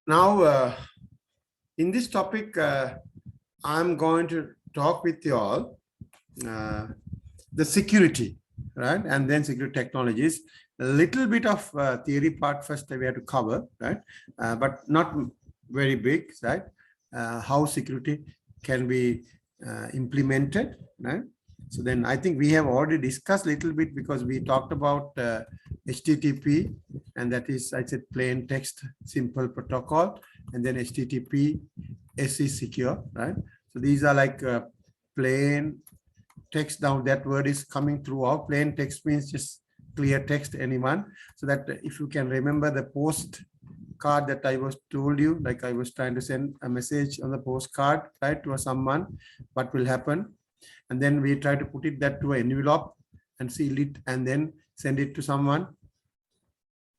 Now, in this topic, I'm going to talk with you all the security, right? And then security technologies. A little bit of theory part first we have to cover, right? But not very big, right? How security can be implemented, right? So then I think we have already discussed a little bit because we talked about HTTP, and that is, I said, plain text simple protocol, and then HTTP SE secure, right? So these are like plain text. Now that word is coming throughout. Plain text means just clear text, anyone. So that if you can remember the postcard that I was told you, like I was trying to send a message on the postcard, right, to someone, what will happen? And then we try to put it that to an envelope and seal it and then send it to someone.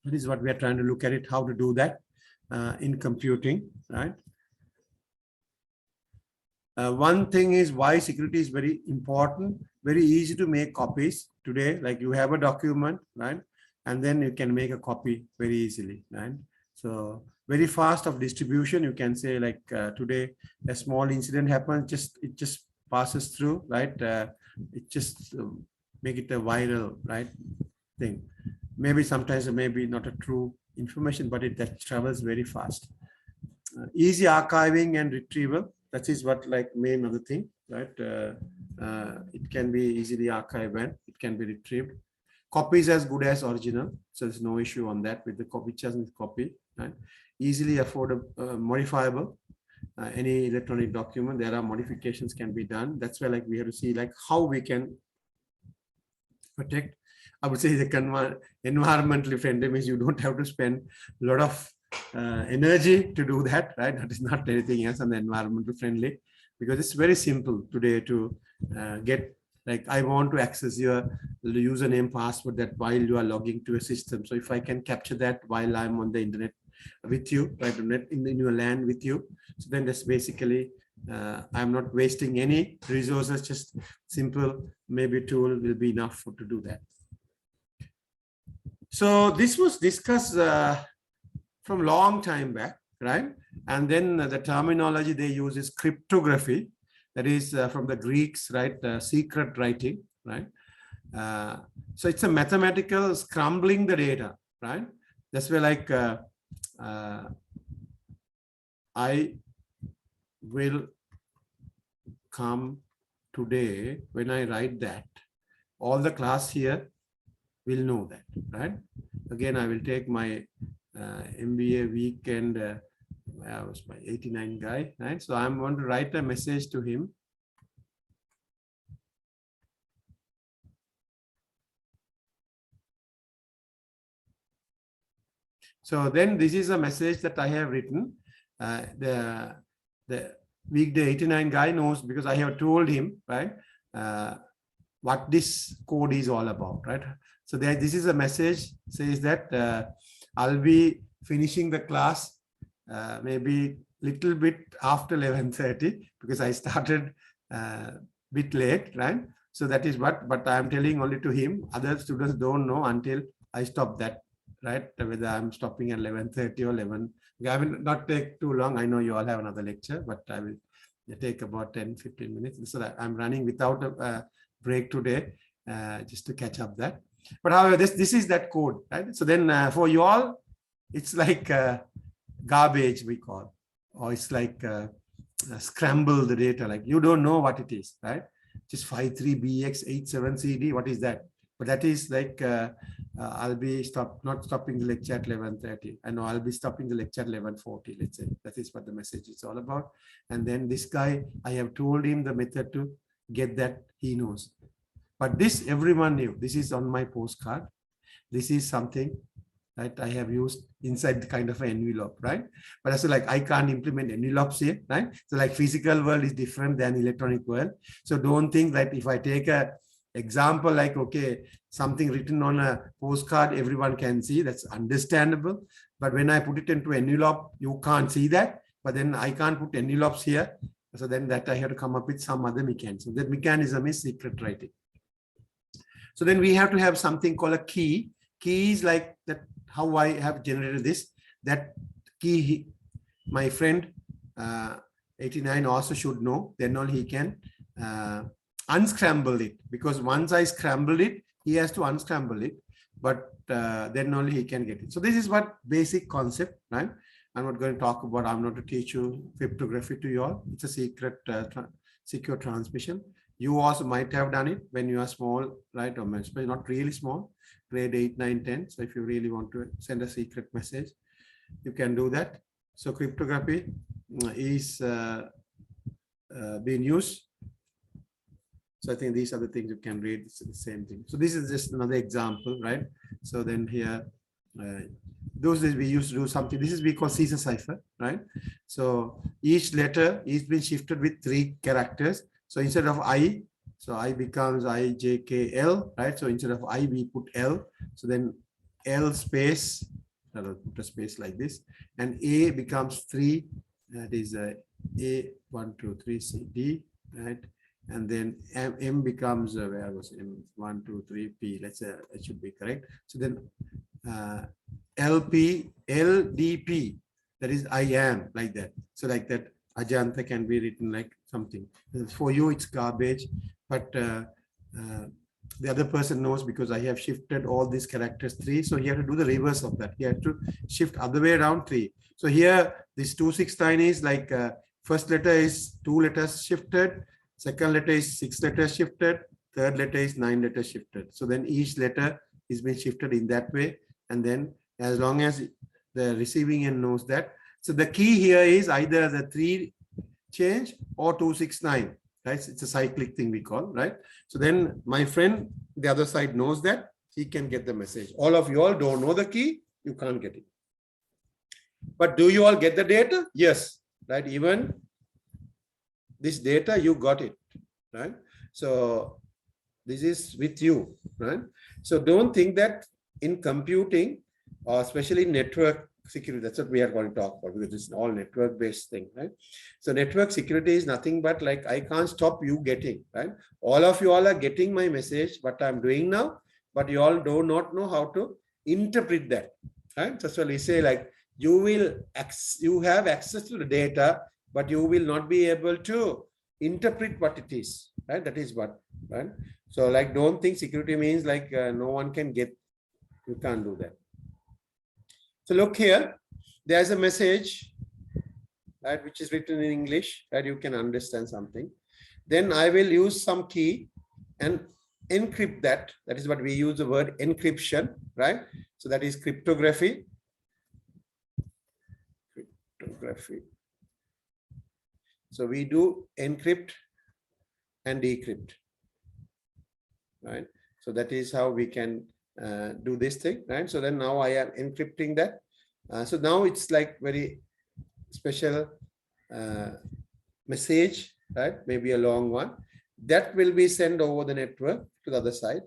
That is what we are trying to look at it, how to do that in computing, right? One thing is why security is very important. Very easy to make copies today. Like you have a document, right? And then you can make a copy very easily, right? So very fast of distribution. You can say like today a small incident happens, it just passes through, right? It just make it a viral, right, thing. Maybe sometimes it may be not a true information, but it that travels very fast. Easy archiving and retrieval. That is what like main other thing, right? It can be easily archived and it can be retrieved. Copy is as good as original, so there's no issue on that with the copy. Copy, right? Easily affordable, modifiable. Any electronic document, there are modifications can be done. That's where like we have to see like how we can protect. I would say the environmentally friendly means you don't have to spend a lot of energy to do that, right? That is not anything else on the environmental friendly, because it's very simple today to get, like I want to access your username password that while you are logging to a system. So if I can capture that while I'm on the internet with you, right, in your LAN with you, so then that's basically I'm not wasting any resources, just simple maybe tool will be enough to do that. So this was discussed from long time back, right? And then the terminology they use is cryptography. That is from the Greeks, right? Secret writing, right? So it's a mathematical scrambling the data, right? That's where like I will come today. When I write that, all the class here will know that, right? Again, I will take my MBA weekend. I was my 89 guy, right? So I'm going to write a message to him. So then this is a message that I have written. The weekday 89 guy knows because I have told him, right, what this code is all about, right? So there, this is a message says that I'll be finishing the class maybe little bit after 11:30 because I started bit late, right? So that is what, but I'm telling only to him. Other students don't know until I stop that, right? Whether I'm stopping at 11:30 or 11. I will not take too long. I know you all have another lecture, but I will take about 10-15 minutes. So that I'm running without a break today just to catch up that. But however, this is that code, right? So then for you all, it's like garbage we call, or it's like scramble the data. Like you don't know what it is, right? Just 53BX87CD. What is that? But that is like I'll be not stopping the lecture at 11:30. I know I'll be stopping the lecture at 11:40. Let's say that is what the message is all about. And then this guy, I have told him the method to get that he knows. But this everyone knew. This is on my postcard. This is something that I have used inside the kind of an envelope, right? But also like I can't implement envelopes here, right? So like physical world is different than electronic world. So don't think that if I take a example like, okay, something written on a postcard, everyone can see, that's understandable. But when I put it into envelope, you can't see that. But then I can't put envelopes here. So then that I have to come up with some other mechanism. So that mechanism is secret writing. So then we have to have something called a key. Key is like that, how I have generated this, that key my friend 89 also should know, then only he can unscramble it, because once I scrambled it, he has to unscramble it, but then only he can get it. So this is what basic concept, right? I'm not going to talk about, I'm not to teach you cryptography to you all. It's a secret, secure transmission. You also might have done it when you are small, right? Or especially not really small, grade 8, 9, 10. So if you really want to send a secret message, you can do that. So cryptography is being used. So I think these are the things you can read. It's the same thing. So this is just another example, right? So then here, those days we used to do something. This is we call Caesar cipher, right? So each letter is being shifted with 3 characters. So instead of I, so I becomes I, J, K, L, right? So instead of I, we put L. So then L space, I'll put a space like this, and A becomes 3. That is A, 1, 2, 3, C, D, right? And then M becomes where was M? 1, 2, 3, P. Let's say it should be correct. So then LP, LDP, that is I am, like that. So like that, Ajanta can be written like something. For you, it's garbage, but the other person knows because I have shifted all these characters 3. So you have to do the reverse of that. You have to shift other way around 3. So here, this 269 is like first letter is 2 letters shifted, second letter is 6 letters shifted, third letter is 9 letters shifted. So then each letter is being shifted in that way. And then as long as the receiving end knows that. So the key here is either the 3 change or 269, right? It's a cyclic thing we call, right? So then my friend, the other side knows that, he can get the message. All of you all don't know the key, you can't get it. But do you all get the data? Yes, right? Even this data, you got it, right? So this is with you, right? So don't think that in computing, or especially network security, that's what we are going to talk about, because it's all network based thing, right? So network security is nothing but like, I can't stop you getting, right? All of you all are getting my message, what I'm doing now, but you all do not know how to interpret that, right? So we say like, you have access to the data, but you will not be able to interpret what it is, right? That is what, right? So like, don't think security means like no one can get, you can't do that. So look here, there's a message, right, which is written in English, that you can understand something. Then I will use some key and encrypt that. That is what we use the word encryption, right? So that is cryptography. Cryptography. So we do encrypt and decrypt, right? So that is how we can do this thing, right? So then now I am encrypting that. So now it's like very special message, right? Maybe a long one that will be sent over the network to the other side.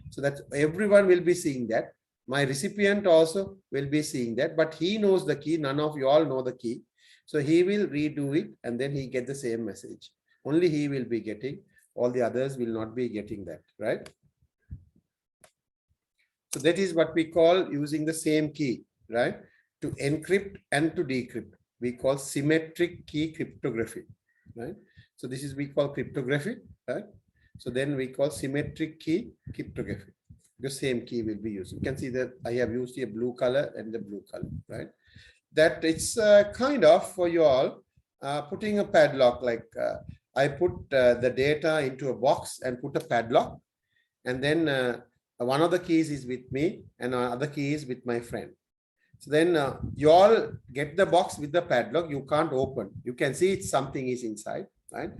So that everyone will be seeing that. My recipient also will be seeing that, but he knows the key. None of you all know the key. So he will redo it and then he get the same message. Only he will be getting, all the others will not be getting that, right? So that is what we call using the same key, right? To encrypt and to decrypt. We call symmetric key cryptography, right? So this is we call cryptography, right? So then we call symmetric key cryptography. The same key will be used. You can see that I have used a blue color and the blue color, right? That it's kind of for you all putting a padlock, like I put the data into a box and put a padlock, and then one of the keys is with me and another key is with my friend. So then you all get the box with the padlock, you can't open. You can see it's something is inside, right?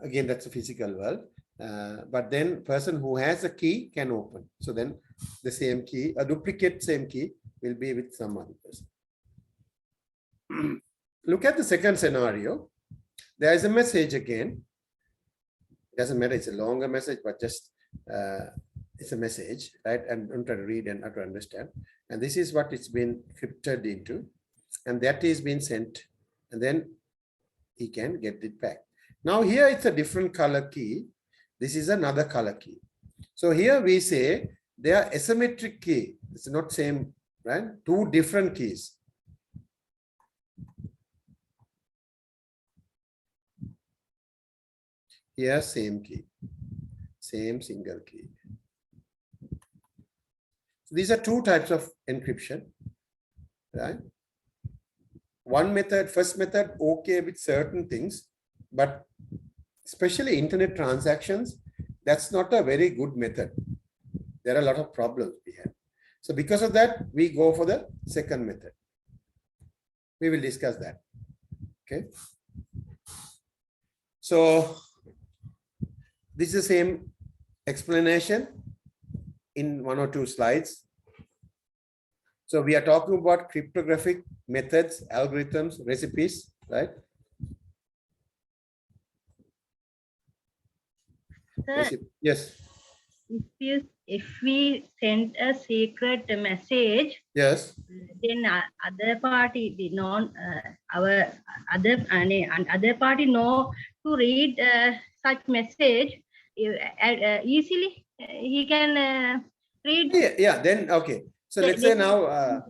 Again, that's a physical world. But then person who has a key can open. So then the same key, a duplicate same key will be with some other person. Look at the second scenario. There is a message again. It doesn't matter, it's a longer message, but just it's a message, right? And I'm trying to read and to understand. And this is what it's been encrypted into. And that is being sent. And then he can get it back. Now here it's a different color key. This is another color key. So here we say they are asymmetric key. It's not same, right? Two different keys. Here, same key, same single key. So these are two types of encryption, right? One method, first method, okay with certain things, but especially internet transactions, that's not a very good method. There are a lot of problems we have. So because of that, we go for the second method. We will discuss that. Okay. So this is the same explanation in one or two slides. So we are talking about cryptographic methods, algorithms, recipes, right? Yes. If we send a secret message, Yes. then other party, the non our other and other party know to read such message easily. He can read. Yeah. Then okay. So let's say now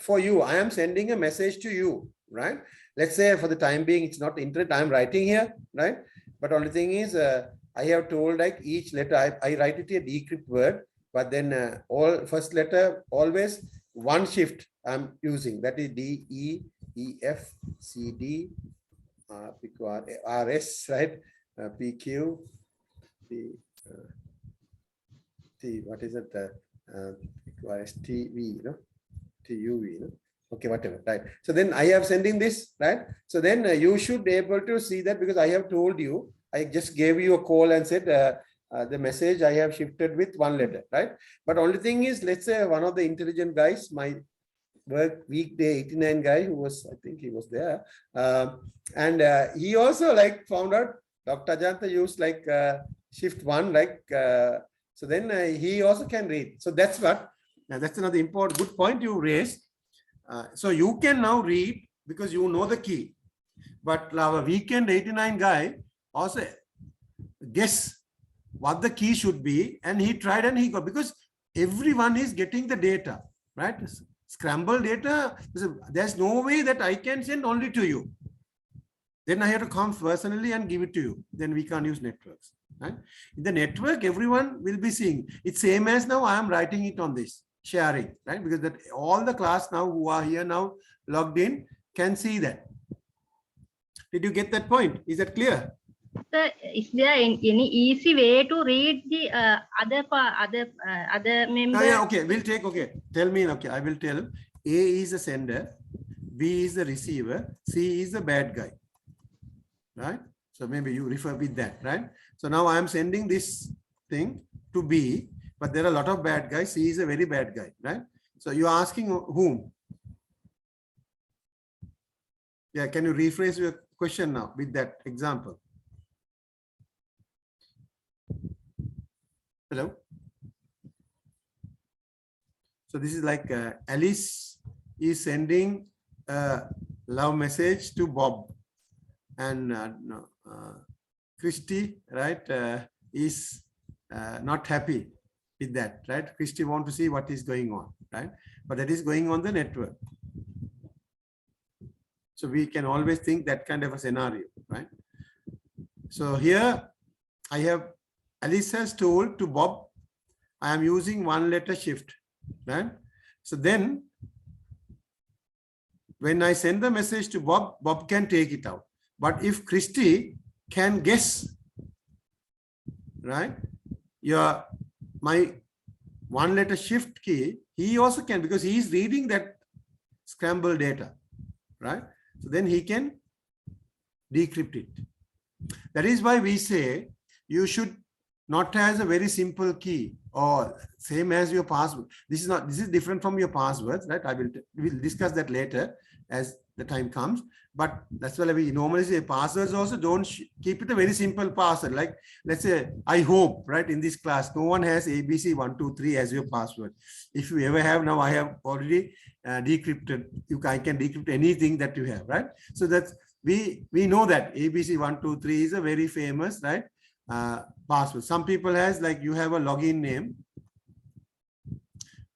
for you, I am sending a message to you, right? Let's say for the time being, it's not internet. I'm writing here, right? But only thing is, I have told like each letter, I write it a decrypt word, but then all first letter always one shift I'm using. That is D, E, E, F, C, D, R, S, right? P, Q, P, T, what is it? T, V, you know? T, U, V, you know? Okay, whatever, right? So then I have sending this, right? So then you should be able to see that because I have told you, I just gave you a call and said the message I have shifted with one letter, right? But only thing is, let's say one of the intelligent guys, my work weekday 89 guy who was, I think he was there. And he also like found out Dr. Ajanta used like shift one, like, so then he also can read. So that's what, that's another important, good point you raised. So you can now read because you know the key. But our weekend 89 guy also guess what the key should be, and he tried and he got, because everyone is getting the data, right? Scrambled data, there's no way that I can send only to you. Then I have to come personally and give it to you. Then we can't use networks, right? In the network, everyone will be seeing. It's same as now I am writing it on this, sharing, right? Because that all the class now who are here now logged in can see that. Did you get that point? Is that clear? Sir, is there any easy way to read the other member? Yeah, okay, we'll take, okay. Tell me, okay, I will tell. A is the sender, B is the receiver, C is the bad guy, right? So maybe you refer with that, right? So now I am sending this thing to B, but there are a lot of bad guys. C is a very bad guy, right? So you're asking whom? Yeah, can you rephrase your question now with that example? Hello? So this is like Alice is sending a love message to Bob, and Christy, right, is not happy with that, right? Christy want to see what is going on, right? But that is going on the network. So we can always think that kind of a scenario, right? So here I have Alice has told to Bob, I am using one letter shift, right? So then when I send the message to Bob, Bob can take it out. But if Christy can guess, right, my one letter shift key, he also can, because he is reading that scrambled data, right? So then he can decrypt it. That is why we say you should not has a very simple key or same as your password. This is different from your passwords, right? We'll discuss that later as the time comes. But that's why we normally say passwords also don't keep it a very simple password. Like let's say, I hope, right? In this class, no one has ABC123 as your password. If you ever have, now I have already decrypted. I can decrypt anything that you have, right? So that's we know that ABC123 is a very famous, right? Password. Some people has like you have a login name.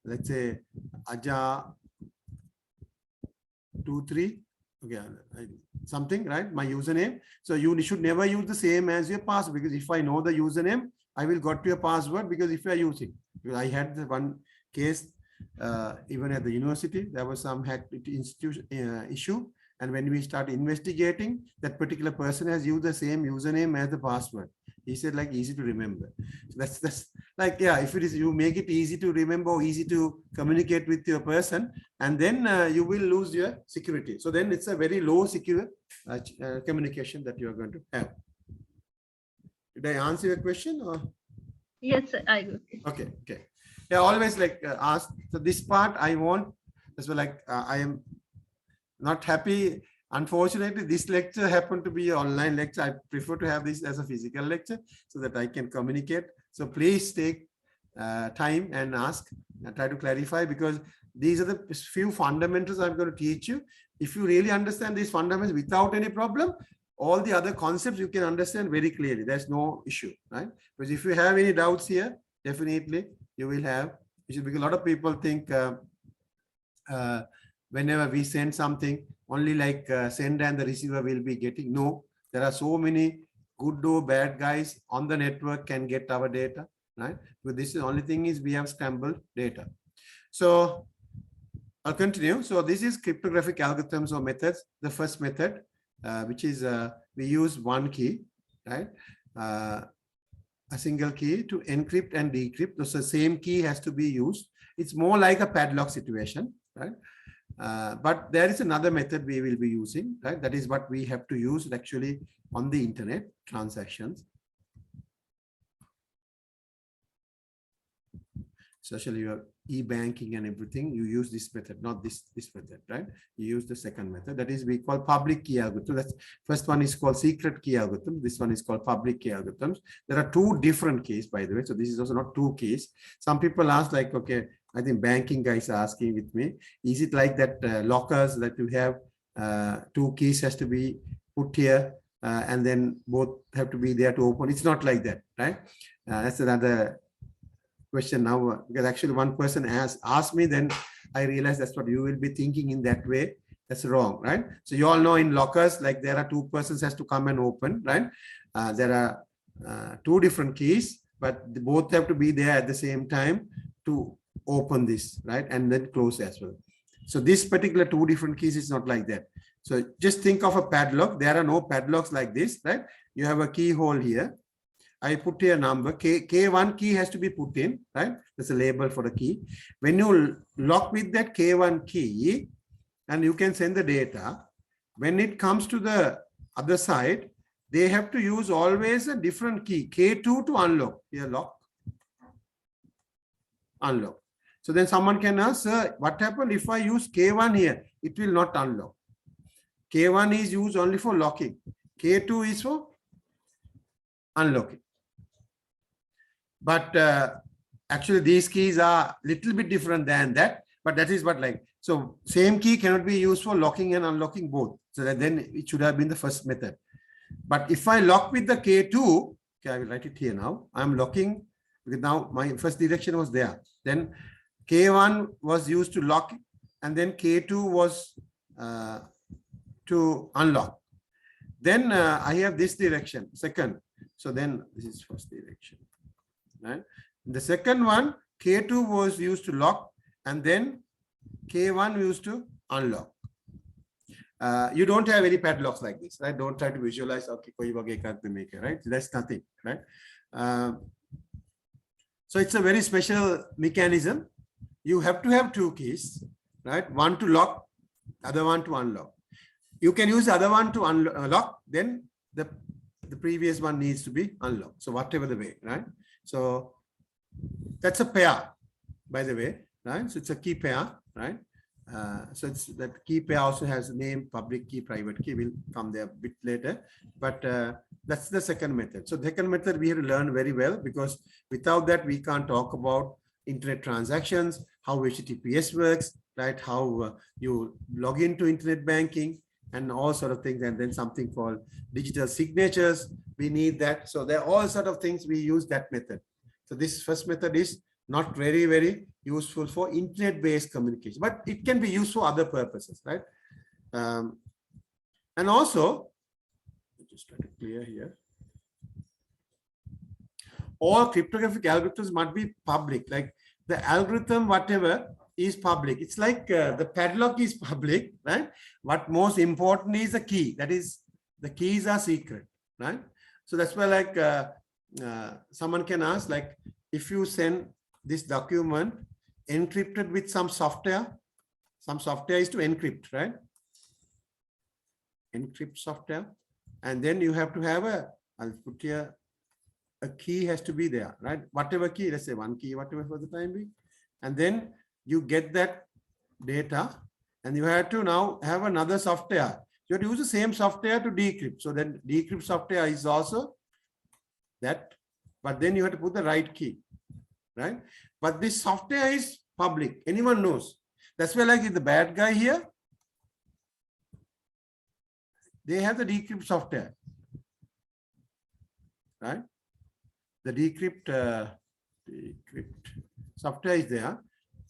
Let's say Aja23, okay, something, right? My username. So you should never use the same as your password, because if I know the username, I will got to your password, because if you are using, because I had the one case, even at the university, there was some hacked institution issue. And when we start investigating, that particular person has used the same username as the password. He said like easy to remember. So that's like, yeah, if it is, you make it easy to remember or easy to communicate with your person, and then you will lose your security. So then it's a very low secure communication that you are going to have. Did I answer your question or? Yes, I got it. Okay, okay. Yeah, always like ask. So this part I want, as well, like I am not happy. Unfortunately, this lecture happened to be an online lecture. I prefer to have this as a physical lecture so that I can communicate. So please take time and ask and try to clarify, because these are the few fundamentals I'm going to teach you. If you really understand these fundamentals without any problem, all the other concepts you can understand very clearly. There's no issue, right? Because if you have any doubts here, definitely you will have issues, because a lot of people think whenever we send something, only like sender and the receiver will be getting. No, there are so many good or bad guys on the network can get our data, right? But this is the only thing is we have scrambled data. So I'll continue. So this is cryptographic algorithms or methods. The first method, which is we use one key, right? A single key to encrypt and decrypt. So the same key has to be used. It's more like a padlock situation, right? But there is another method we will be using, right? That is what we have to use actually on the internet transactions. Especially your e-banking and everything, you use this method, not this method, right? You use the second method, that is we call public key algorithm. That's first one is called secret key algorithm. This one is called public key algorithms. There are two different keys, by the way. So this is also not two keys. Some people ask like, okay, I think banking guys are asking with me, is it like that lockers that you have two keys has to be put here and then both have to be there to open? It's not like that, right? That's another question now, because actually one person has asked me, then I realized that's what you will be thinking in that way. That's wrong, right? So you all know in lockers, like there are two persons has to come and open, right? There are two different keys, but both have to be there at the same time to open this, right? And then close as well. So this particular two different keys is not like that. So just think of a padlock. There are no padlocks like this, right? You have a keyhole here. I put here a number, K1 key has to be put in, right? That's a label for the key. When you lock with that K1 key, and you can send the data, when it comes to the other side, they have to use always a different key, K2 to unlock. Here, lock, unlock. So then someone can ask, sir, what happened if I use K1 here? It will not unlock. K1 is used only for locking. K2 is for unlocking. But actually these keys are little bit different than that, but that is what like, so same key cannot be used for locking and unlocking both. So that then it should have been the first method. But if I lock with the K2, okay, I will write it here now. I'm locking, because now my first direction was there. Then K1 was used to lock, and then K2 was to unlock. Then I have this direction, second. So then this is first direction. Right? The second one, K2 was used to lock, and then K1 used to unlock. You don't have any padlocks like this, right? Don't try to visualize, okay, right? That's nothing, right? So it's a very special mechanism. You have to have two keys, right? One to lock, other one to unlock. You can use the other one to unlock, then the previous one needs to be unlocked. So whatever the way, right? So that's a pair, by the way, right? So it's a key pair, right? So it's that key pair also has a name, public key, private key. Will come there a bit later, but that's the second method. So the second method we have to learn very well, because without that we can't talk about internet transactions, how HTTPS works, right? How you log into internet banking and all sort of things, and then something called digital signatures. We need that. So there are all sort of things we use that method. So this first method is not very, very useful for internet-based communication, but it can be used for other purposes, right? And also, just try to clear here. All cryptographic algorithms must be public. Like the algorithm, whatever is public. It's like the padlock is public, right? What most important is the key. That is, the keys are secret, right? So that's why, like, someone can ask, like, if you send this document encrypted with some software is to encrypt, right? Encrypt software, and then you have to have I'll put here, a key has to be there, right? Whatever key, let's say one key, whatever for the time being, and then you get that data, and you have to now have another software. You have to use the same software to decrypt. So then decrypt software is also that, but then you have to put the right key, right? But this software is public, anyone knows. That's why, like, if the bad guy here, they have the decrypt software, right? The decrypt software is there.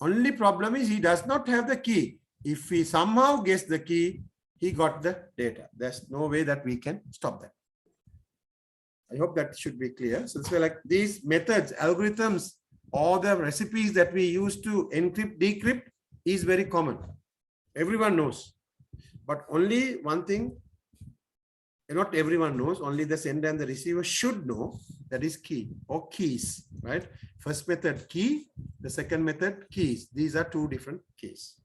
Only problem is he does not have the key. If he somehow gets the key, he got the data. There's no way that we can stop that. I hope that should be clear. So it's like these methods, algorithms, all the recipes that we use to encrypt, decrypt is very common. Everyone knows. But only one thing, not everyone knows, only the sender and the receiver should know, that is key or keys, right? First method key, the second method keys. These are two different keys.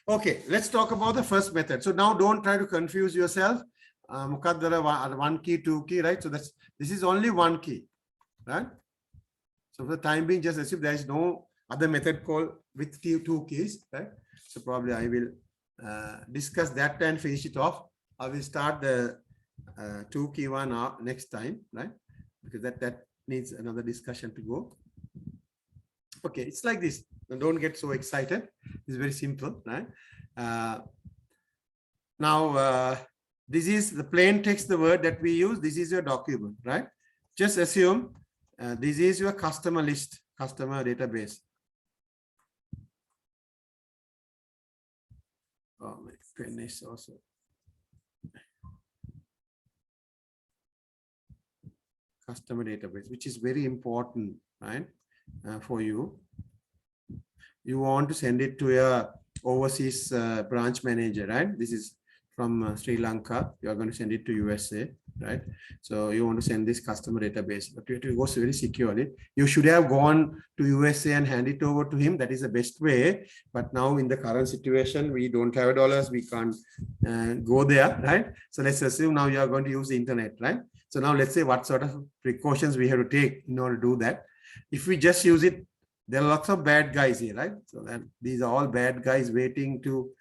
Okay, let's talk about the first method. So now don't try to confuse yourself. One key, two key, right? So this is only one key, right? So for the time being, just assume there is no other method called with two keys, right? So probably I will discuss that and finish it off. I will start the two key one next time, right? Because that needs another discussion to go. Okay, it's like this. Don't get so excited. It's very simple, right? Now, this is the plain text, the word that we use. This is your document, right? Just assume this is your customer list, customer database. Oh, my pen is also. Customer database, which is very important, right? For you. You want to send it to your overseas branch manager, right? This is from Sri Lanka. You are going to send it to USA, right? So you want to send this customer database, but you have to go very securely. You should have gone to USA and hand it over to him. That is the best way. But now in the current situation, we don't have dollars. We can't go there, right? So let's assume now you are going to use the internet, right? So now let's say what sort of precautions we have to take in order to do that. If we just use it, there are lots of bad guys here, right? So that these are all bad guys waiting to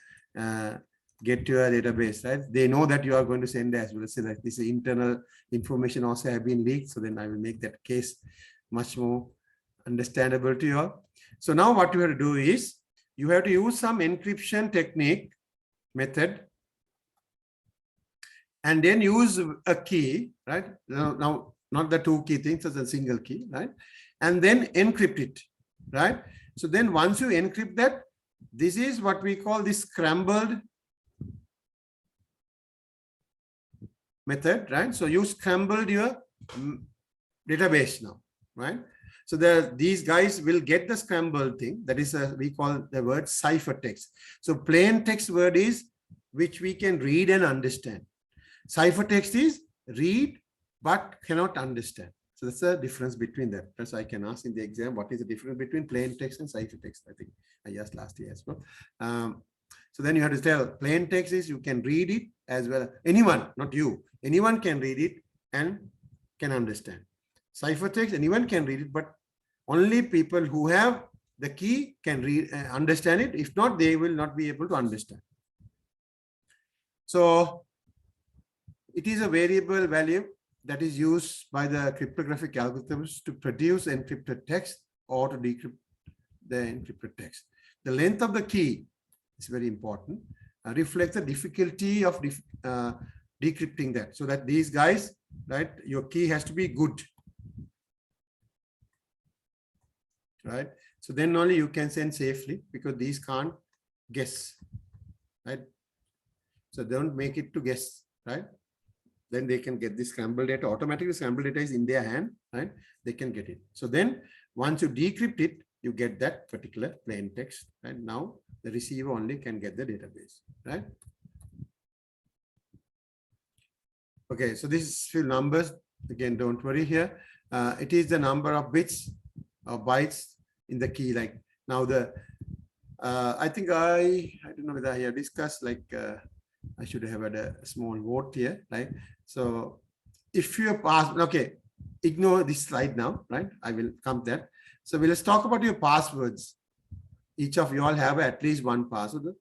get to your database, right? They know that you are going to send as well. Say that this internal information also have been leaked. So then I will make that case much more understandable to you all. So now what you have to do is you have to use some encryption technique method and then use a key, right? Now not the two key things, as a single key, right? And then encrypt it, right? So then once you encrypt that, this is what we call this scrambled method, right? So you scrambled your database now, right? So these guys will get the scrambled thing. That is we call the word ciphertext. So plain text word is which we can read and understand. Ciphertext is read but cannot understand. So that's the difference between that. That's I can ask in the exam, what is the difference between plain text and ciphertext? I think I asked last year as well. So then you have to tell plain text is you can read it as well. Anyone, not you, anyone can read it and can understand. Ciphertext, anyone can read it, but only people who have the key can read, understand it. If not, they will not be able to understand. So it is a variable value that is used by the cryptographic algorithms to produce encrypted text or to decrypt the encrypted text. The length of the key is very important. Reflects the difficulty of decrypting that. So that these guys, right, your key has to be good, right? So then only you can send safely, because these can't guess, right? So don't make it to guess, right? Then they can get this scrambled data. Automatically scrambled data is in their hand, right? They can get it. So then once you decrypt it, you get that particular plain text. And now the receiver only can get the database, right? Okay, so this is few numbers. Again, don't worry here. It is the number of bits or bytes in the key. Like now the, I think I don't know whether I have discussed, like I should have had a small vote here, right? So if you pass, okay, ignore this slide now, right? I will come there. So let's talk about your passwords. Each of you all have at least one password.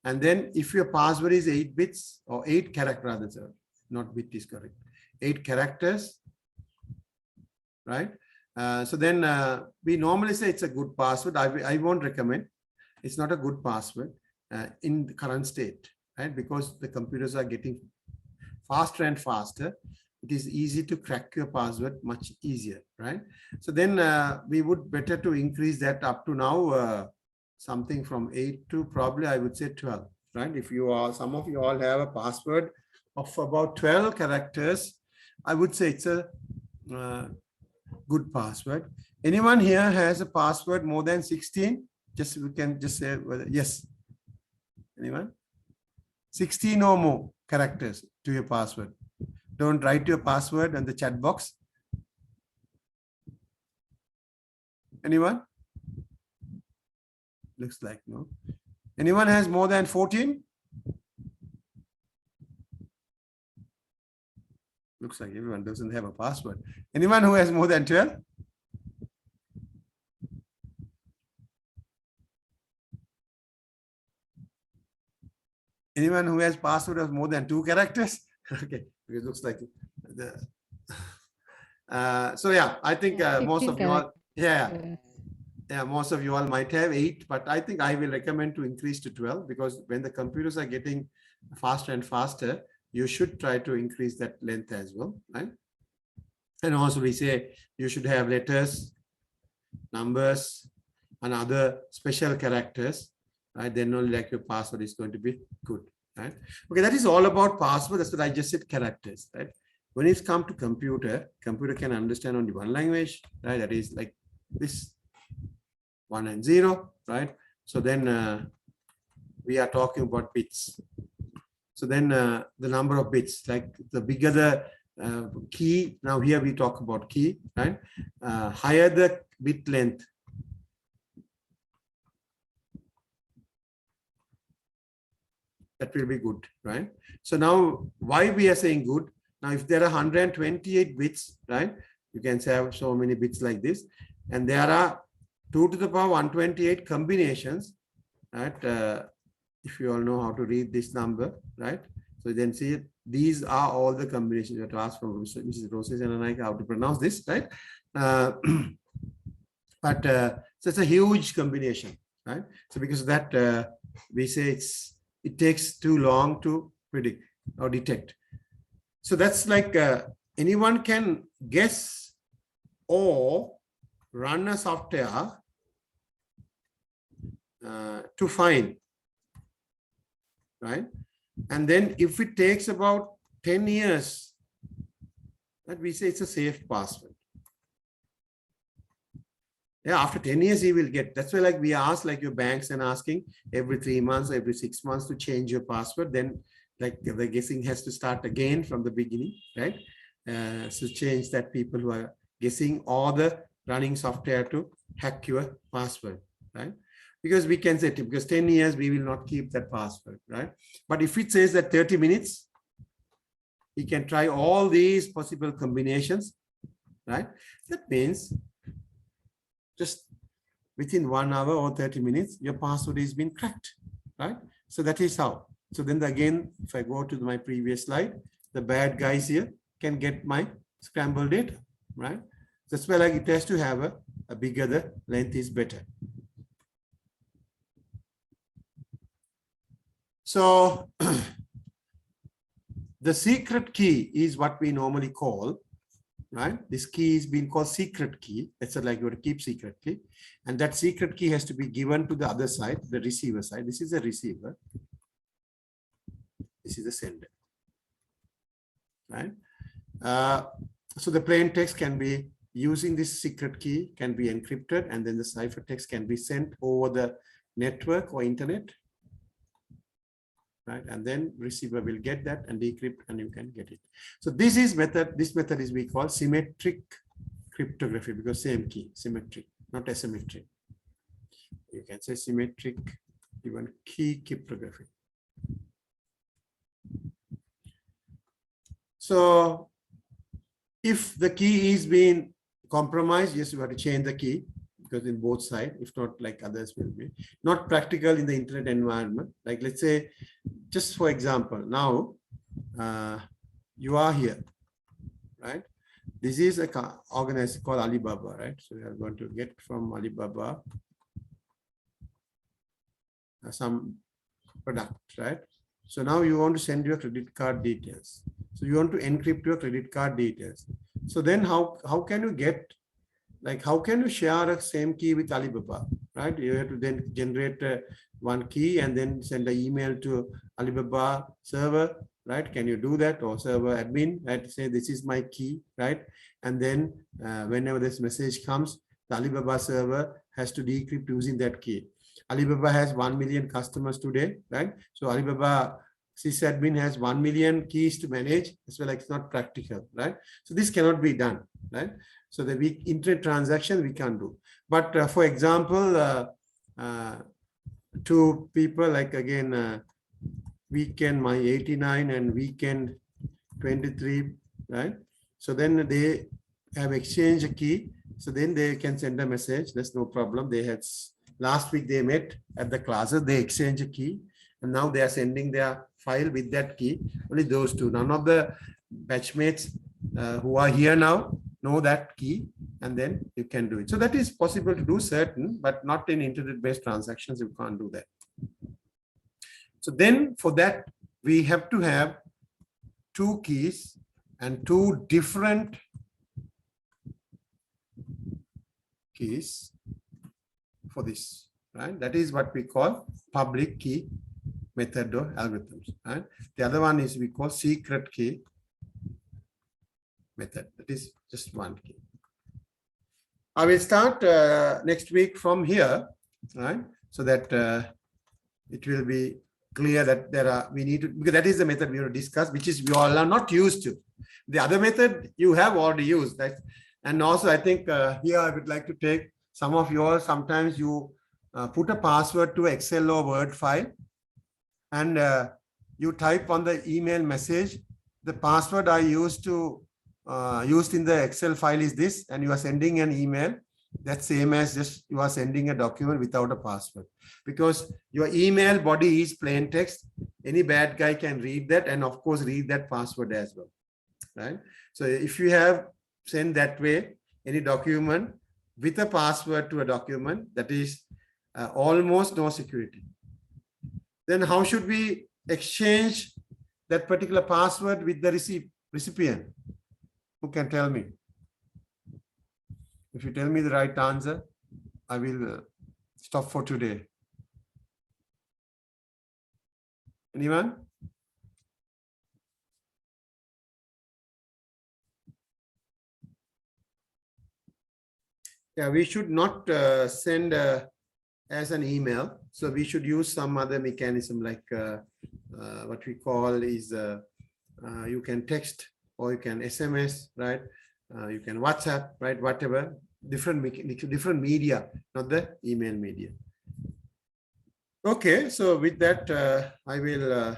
And then if your password is 8 bits or 8 characters, rather, sir, not bit is correct, 8 characters, right? So then we normally say it's a good password. I won't recommend. It's not a good password in the current state, right? Because the computers are getting faster and faster. It is easy to crack your password much easier, right? So then we would better to increase that up to now something from 8 to probably I would say 12, right? If you are, some of you all have a password of about 12 characters, I would say it's a good password. Anyone here has a password more than 16? Just we can just say whether yes. Anyone? 16 or more characters to your password. Don't write your password in the chat box. Anyone? Looks like no. Anyone has more than 14? Looks like everyone doesn't have a password. Anyone who has more than 12? Anyone who has password of more than 2 characters? Okay, it looks like the. So yeah, I think most of you all, most of you all might have 8, but I think I will recommend to increase to 12 because when the computers are getting faster and faster, you should try to increase that length as well, right? And also we say you should have letters, numbers, and other special characters, right? Then only like your password is going to be good, right? Okay, that is all about password. That's what I just said, characters, right? When it's come to computer can understand only one language, right? That is like this 1 and 0, right? So then we are talking about bits. So then the number of bits, like the bigger the key, now here we talk about key, right? Higher the bit length, that will be good, right? So now why we are saying good? Now, if there are 128 bits, right? You can have so many bits like this, and there are 2 to the power 128 combinations, right? If you all know how to read this number, right? So then see, these are all the combinations. You have to ask from Mrs. Roses and I how to pronounce this, right? So it's a huge combination, right? So because of that, we say it takes too long to predict or detect. So that's like anyone can guess or run a software to find, right? And then if it takes about 10 years, that we say it's a safe password. Yeah, after 10 years, he will get. That's why like we ask like your banks and asking every 3 months, every 6 months to change your password. Then like the guessing has to start again from the beginning, right? So change that people who are guessing or the running software to hack your password, right? Because we can say, because 10 years, we will not keep that password, right? But if it says that 30 minutes, he can try all these possible combinations, right? That means just within 1 hour or 30 minutes, your password is being cracked, right? So that is how. So then again, if I go to my previous slide, the bad guys here can get my scrambled data, right? That's why like it has to have a bigger the length is better. So the secret key is what we normally call, right? This key is being called secret key. That's like you to keep secret key. And that secret key has to be given to the other side, the receiver side. This is a receiver. This is the sender, right? So the plain text can be using this secret key, can be encrypted, and then the ciphertext can be sent over the network or internet, right? And then receiver will get that and decrypt, and you can get it. So this method is we call symmetric cryptography, because same key, symmetric, not asymmetric. You can say symmetric, even key cryptography. So if the key is being compromised, yes, you have to change the key, because in both sides, if not, like others will be not practical in the internet environment. Like, let's say, just for example, now you are here, right? This is a organization called Alibaba, right? So we are going to get from Alibaba some product, right? So now you want to send your credit card details. So you want to encrypt your credit card details. So then how can you get, like, how can you share a same key with Alibaba, right? You have to then generate one key and then send an email to Alibaba server, right? Can you do that? Or server admin, right? Say, this is my key, right? And then whenever this message comes, the Alibaba server has to decrypt using that key. Alibaba has 1 million customers today, right? So Alibaba sysadmin has 1 million keys to manage, as well. Like, it's not practical, right? So this cannot be done, right? So the internet transaction we can do. But for example, two people, like, again, weekend my 89 and weekend 23, right? So then they have exchanged a key. So then they can send a message. There's no problem. They had last week they met at the classes. They exchanged a key, and now they are sending their file with that key. Only those two. None of the batchmates who are here now know that key, and then you can do it. So that is possible to do certain, but not in internet-based transactions. You can't do that. So then for that, we have to have two keys and two different keys for this, right? That is what we call public key method or algorithms, right? The other one is we call secret key method. That is just one key. I will start next week from here, right? So that it will be clear that we need to, because that is the method we will discuss, which is we all are not used to. The other method you have already used, right? And also, I think here I would like to take some of yours. Sometimes you put a password to Excel or Word file, and you type on the email message, the password I used in the Excel file is this, and you are sending an email. That's same as just you are sending a document without a password, because your email body is plain text. Any bad guy can read that, and of course read that password as well, right? So if you have sent that way any document with a password to a document, that is almost no security. Then how should we exchange that particular password with the recipient? Who can tell me? If you tell me the right answer, I will stop for today. Anyone? Yeah, we should not send as an email. So we should use some other mechanism, like what we call is you can text or you can SMS, right? You can WhatsApp, right? Whatever, different media, not the email media. Okay, so with that, I will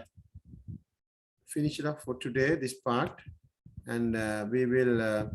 finish it up for today, this part, and we will